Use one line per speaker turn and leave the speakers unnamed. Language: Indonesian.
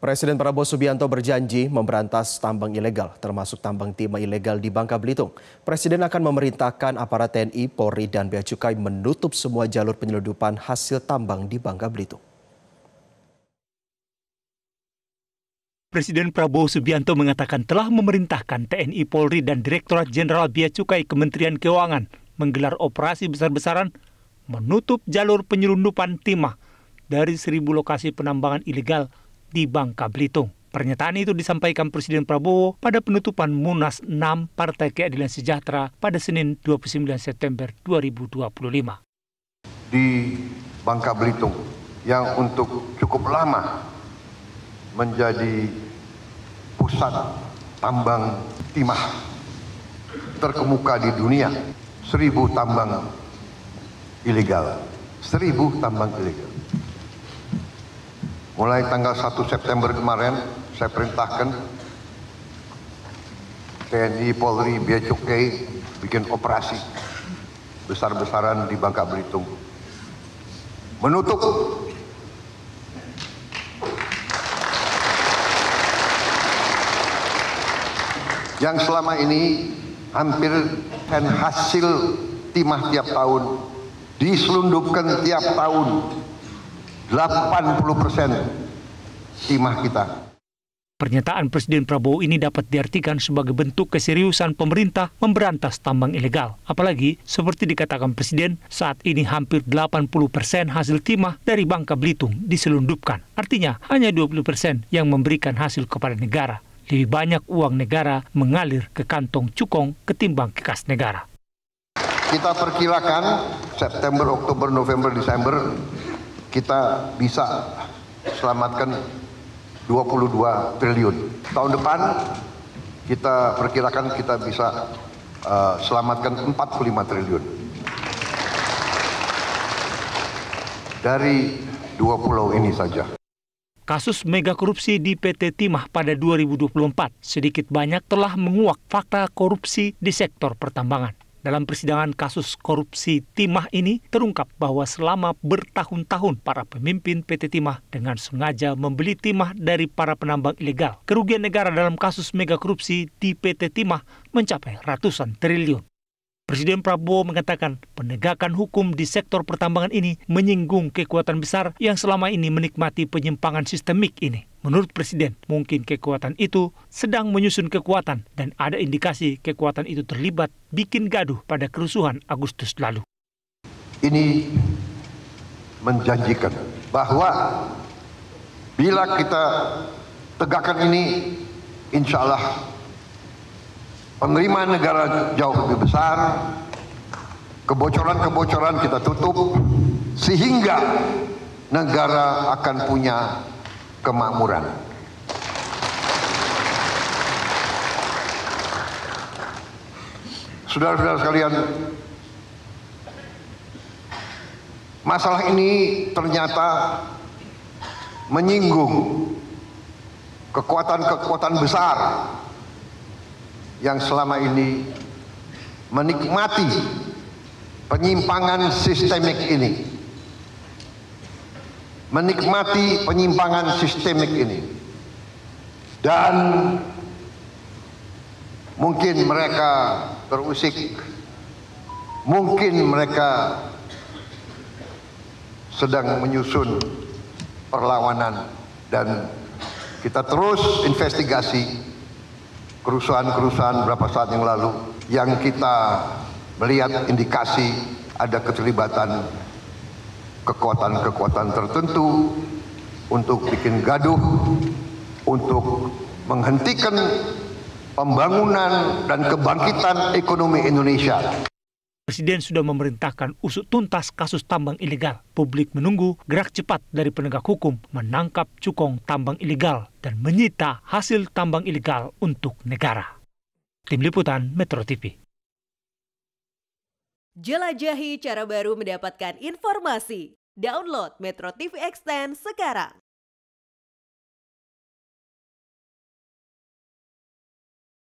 Presiden Prabowo Subianto berjanji memberantas tambang ilegal, termasuk tambang timah ilegal di Bangka Belitung. Presiden akan memerintahkan aparat TNI, Polri, dan Bea Cukai menutup semua jalur penyeludupan hasil tambang di Bangka Belitung.
Presiden Prabowo Subianto mengatakan telah memerintahkan TNI, Polri, dan Direktorat Jenderal Bea Cukai Kementerian Keuangan menggelar operasi besar-besaran menutup jalur penyelundupan timah dari 1.000 lokasi penambangan ilegal di Bangka Belitung. Pernyataan itu disampaikan Presiden Prabowo pada penutupan Munas 6 Partai Keadilan Sejahtera pada Senin 29 September 2025.
Di Bangka Belitung yang untuk cukup lama menjadi pusat tambang timah terkemuka di dunia, 1.000 tambang ilegal. 1.000 tambang ilegal. Mulai tanggal 1 September kemarin, saya perintahkan TNI, Polri, Bea Cukai bikin operasi besar-besaran di Bangka Belitung. Menutup yang selama ini hampir dan hasil timah tiap tahun diselundupkan tiap tahun 80% timah kita.
Pernyataan Presiden Prabowo ini dapat diartikan sebagai bentuk keseriusan pemerintah memberantas tambang ilegal. Apalagi, seperti dikatakan Presiden, saat ini hampir 80% hasil timah dari Bangka Belitung diselundupkan. Artinya, hanya 20% yang memberikan hasil kepada negara. Lebih banyak uang negara mengalir ke kantong cukong ketimbang ke kas negara.
Kita perkirakan September, Oktober, November, Desember kita bisa selamatkan 22 triliun. Tahun depan kita perkirakan kita bisa selamatkan 45 triliun. Dari 2 pulau ini saja.
Kasus mega korupsi di PT Timah pada 2024 sedikit banyak telah menguak fakta korupsi di sektor pertambangan. Dalam persidangan kasus korupsi Timah ini terungkap bahwa selama bertahun-tahun para pemimpin PT Timah dengan sengaja membeli timah dari para penambang ilegal. Kerugian negara dalam kasus mega korupsi di PT Timah mencapai ratusan triliun. Presiden Prabowo mengatakan penegakan hukum di sektor pertambangan ini menyinggung kekuatan besar yang selama ini menikmati penyimpangan sistemik ini. Menurut Presiden, mungkin kekuatan itu sedang menyusun kekuatan dan ada indikasi kekuatan itu terlibat bikin gaduh pada kerusuhan Agustus lalu.
Ini menjanjikan bahwa bila kita tegakkan ini, insya Allah penerimaan negara jauh lebih besar, kebocoran-kebocoran kita tutup, sehingga negara akan punya kemakmuran. Saudara-saudara sekalian, masalah ini ternyata menyinggung kekuatan-kekuatan besar yang selama ini menikmati penyimpangan sistemik ini. Menikmati penyimpangan sistemik ini. Dan mungkin mereka terusik, mungkin mereka sedang menyusun perlawanan, dan kita terus investigasi kerusuhan-kerusuhan beberapa saat yang lalu yang kita melihat indikasi ada keterlibatan kekuatan-kekuatan tertentu untuk bikin gaduh, untuk menghentikan pembangunan dan kebangkitan ekonomi Indonesia.
Presiden sudah memerintahkan usut tuntas kasus tambang ilegal. Publik menunggu gerak cepat dari penegak hukum menangkap cukong tambang ilegal dan menyita hasil tambang ilegal untuk negara. Tim Liputan Metro TV.
Jelajahi cara baru mendapatkan informasi. Download Metro TV Extend sekarang.